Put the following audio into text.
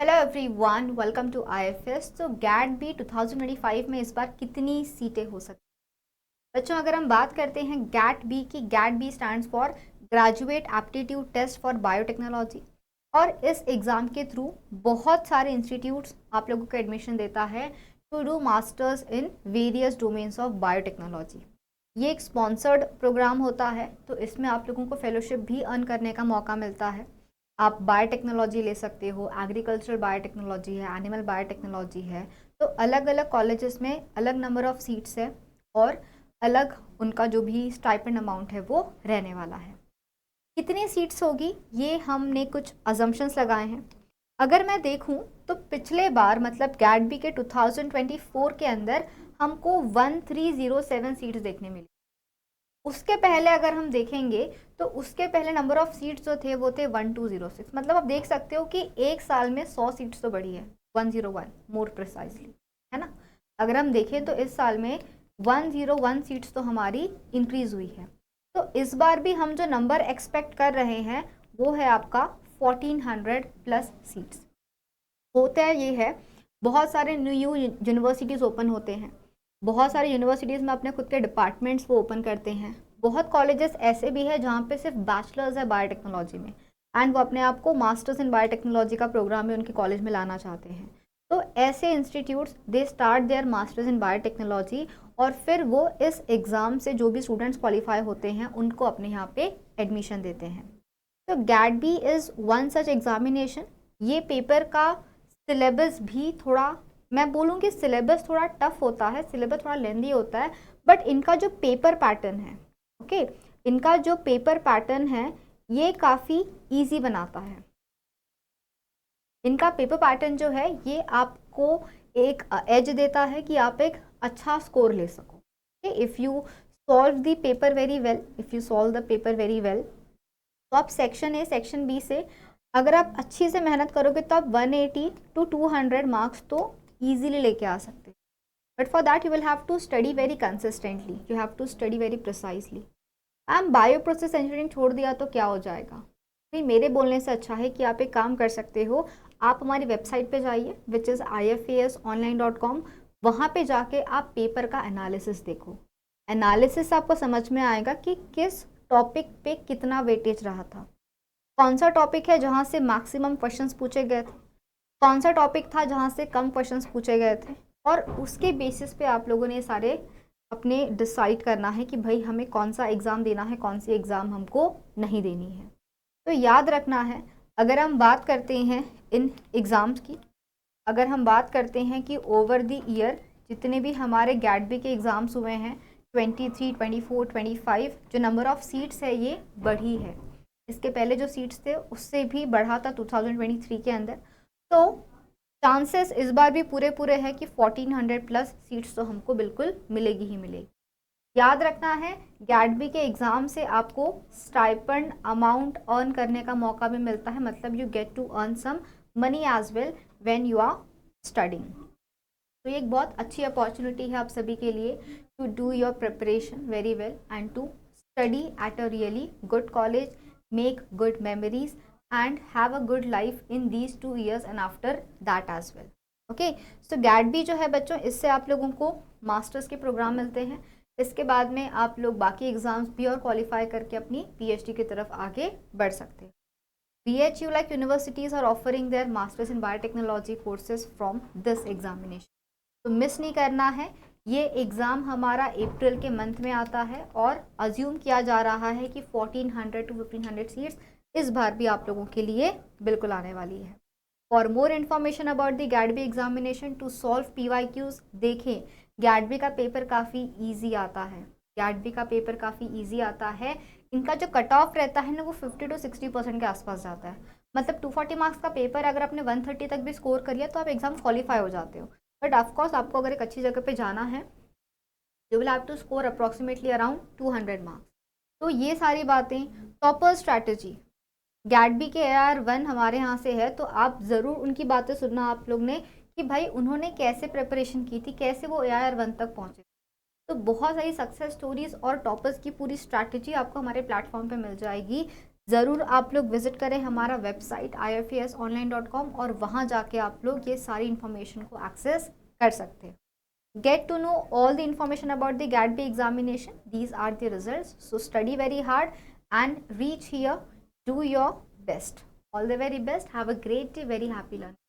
Hello everyone, welcome to IFS. तो GAT B 2025 में इस बार कितनी सीटें हो सकती हैं बच्चों? अगर हम बात करते हैं गैट बी की, GAT B stands for graduate aptitude test for biotechnology. और इस एग्ज़ाम के थ्रू बहुत सारे इंस्टीट्यूट्स आप लोगों को एडमिशन देता है to do masters in various domains of biotechnology. ये एक स्पॉन्सर्ड प्रोग्राम होता है, तो इसमें आप लोगों को फेलोशिप भी अर्न करने का मौका मिलता है। आप बायोटेक्नोलॉजी ले सकते हो, एग्रीकल्चरल बायोटेक्नोलॉजी है, एनिमल बायोटेक्नोलॉजी है। तो अलग अलग कॉलेजेस में अलग नंबर ऑफ सीट्स है और अलग उनका जो भी स्टाइपेंड अमाउंट है वो रहने वाला है। कितनी सीट्स होगी ये हमने कुछ अजम्पशंस लगाए हैं। अगर मैं देखूं तो पिछले बार मतलब गैट बी के 2024 के अंदर हमको 1307 सीट्स देखने मिली। उसके पहले अगर हम देखेंगे तो उसके पहले नंबर ऑफ सीट्स जो थे वो थे 1206। मतलब आप देख सकते हो कि एक साल में 100 सीट्स तो बढ़ी है, 101 मोर प्रिसाइजली, है ना। अगर हम देखें तो इस साल में 101 सीट्स तो हमारी इंक्रीज हुई है। तो इस बार भी हम जो नंबर एक्सपेक्ट कर रहे हैं वो है आपका 1400 प्लस सीट्स। होता है ये है, बहुत सारे न्यू यूनिवर्सिटीज़ ओपन होते हैं, बहुत सारे यूनिवर्सिटीज़ में अपने खुद के डिपार्टमेंट्स वो ओपन करते हैं। बहुत कॉलेजेस ऐसे भी है जहाँ पे सिर्फ बैचलर्स है बायोटेक्नोलॉजी में एंड वो अपने आप को मास्टर्स इन बायोटेक्नोलॉजी का प्रोग्राम भी उनके कॉलेज में लाना चाहते हैं। तो ऐसे institutes they start their masters in biotechnology और फिर वो इस एग्ज़ाम से जो भी स्टूडेंट्स क्वालिफाई होते हैं उनको अपने यहाँ पे एडमिशन देते हैं। तो GAT B is one such examination. ये पेपर का सिलेबस भी थोड़ा, मैं बोलूँ कि सिलेबस थोड़ा टफ होता है, सिलेबस थोड़ा लेंदी होता है, बट इनका जो पेपर पैटर्न है, ओके, इनका जो पेपर पैटर्न है ये काफ़ी इजी बनाता है। इनका पेपर पैटर्न जो है ये आपको एक एज देता है कि आप एक अच्छा स्कोर ले सको। If you solve the paper very well, if you solve the paper very well, तो आप सेक्शन ए सेक्शन बी से अगर आप अच्छी से मेहनत करोगे तो आप 180 to 200 मार्क्स तो ईजिली लेके आ सकते हैं। But for that you will have to study very consistently, you have to study very precisely. Ma'am bio process engineering छोड़ दिया तो क्या हो जाएगा? भाई मेरे बोलने से अच्छा है कि आप एक काम कर सकते हो, आप हमारी वेबसाइट पे जाइए विच इज़ ifasonline.com। वहाँ पे जाके आप पेपर का एनालिसिस देखो। एनालिसिस आपको समझ में आएगा कि किस टॉपिक पे कितना वेटेज रहा था, कौन सा टॉपिक है जहाँ से मैक्सिमम क्वेश्चंस पूछे गए थे, कौन सा टॉपिक था जहाँ से कम क्वेश्चंस पूछे गए थे, और उसके बेसिस पे आप लोगों ने सारे अपने डिसाइड करना है कि भाई हमें कौन सा एग्ज़ाम देना है, कौन सी एग्ज़ाम हमको नहीं देनी है। तो याद रखना है, अगर हम बात करते हैं इन एग्ज़ाम्स की, अगर हम बात करते हैं कि ओवर द ईयर जितने भी हमारे गैट बी के एग्ज़ाम्स हुए हैं 23, 24, 25, जो नंबर ऑफ़ सीट्स है ये बढ़ी है। इसके पहले जो सीट्स थे उससे भी बढ़ा था 2023 के अंदर। तो चांसेस इस बार भी पूरे पूरे हैं कि 1400 प्लस सीट्स तो हमको बिल्कुल मिलेगी ही मिलेगी। याद रखना है, गैट बी के एग्ज़ाम से आपको स्टाइपेंड अमाउंट अर्न करने का मौका भी मिलता है, मतलब you get to earn some money as well when you are studying. तो ये एक बहुत अच्छी अपॉर्चुनिटी है आप सभी के लिए to do your preparation very well and to study at a really good college, make good memories and have a good life in these 2 years and after that as well. Okay, so GAT B जो है बच्चों, इससे आप लोगों को masters के programme मिलते हैं। इसके बाद में आप लोग बाकी एग्जाम्स भी और क्वालिफाई करके अपनी पीएचडी की तरफ आगे बढ़ सकते हैं। BHU like universities are offering their masters in biotechnology courses from this examination. तो मिस नहीं करना है। ये एग्ज़ाम हमारा अप्रैल के मंथ में आता है और अज्यूम किया जा रहा है कि 1400 to 1500 सीट्स इस बार भी आप लोगों के लिए बिल्कुल आने वाली है। For more information about the GAT B examination to solve PYQs, देखें गैट बी का पेपर काफ़ी ईजी आता है, गैट बी का पेपर काफ़ी ईजी आता है। इनका जो कट ऑफ रहता है ना वो 50 to 60% के आसपास जाता है। मतलब 240 मार्क्स का पेपर अगर आपने 130 तक भी स्कोर कर लिया तो आप एग्ज़ाम क्वालिफाई हो जाते हो। बट ऑफकोर्स आपको अगर एक अच्छी जगह पे जाना है you will have to score approximately around 200 marks. तो ये सारी बातें, टॉपर स्ट्रैटेजी, गैट बी के AR1 हमारे यहाँ से है तो आप ज़रूर उनकी बातें सुनना आप लोग ने कि भाई उन्होंने कैसे प्रिपरेशन की थी, कैसे वो AR1 तक पहुँचे। तो बहुत सारी सक्सेस स्टोरीज और टॉपर्स की पूरी स्ट्रैटेजी आपको हमारे प्लेटफॉर्म पे मिल जाएगी। ज़रूर आप लोग विजिट करें हमारा वेबसाइट ifasonline.com और वहाँ जाके आप लोग ये सारी इन्फॉर्मेशन को एक्सेस कर सकते हैं. Get to know all the information about the GAT B examination. These are the results. So study very hard and reach here. Do your best. All the very best. Have a great day. Very happy learning.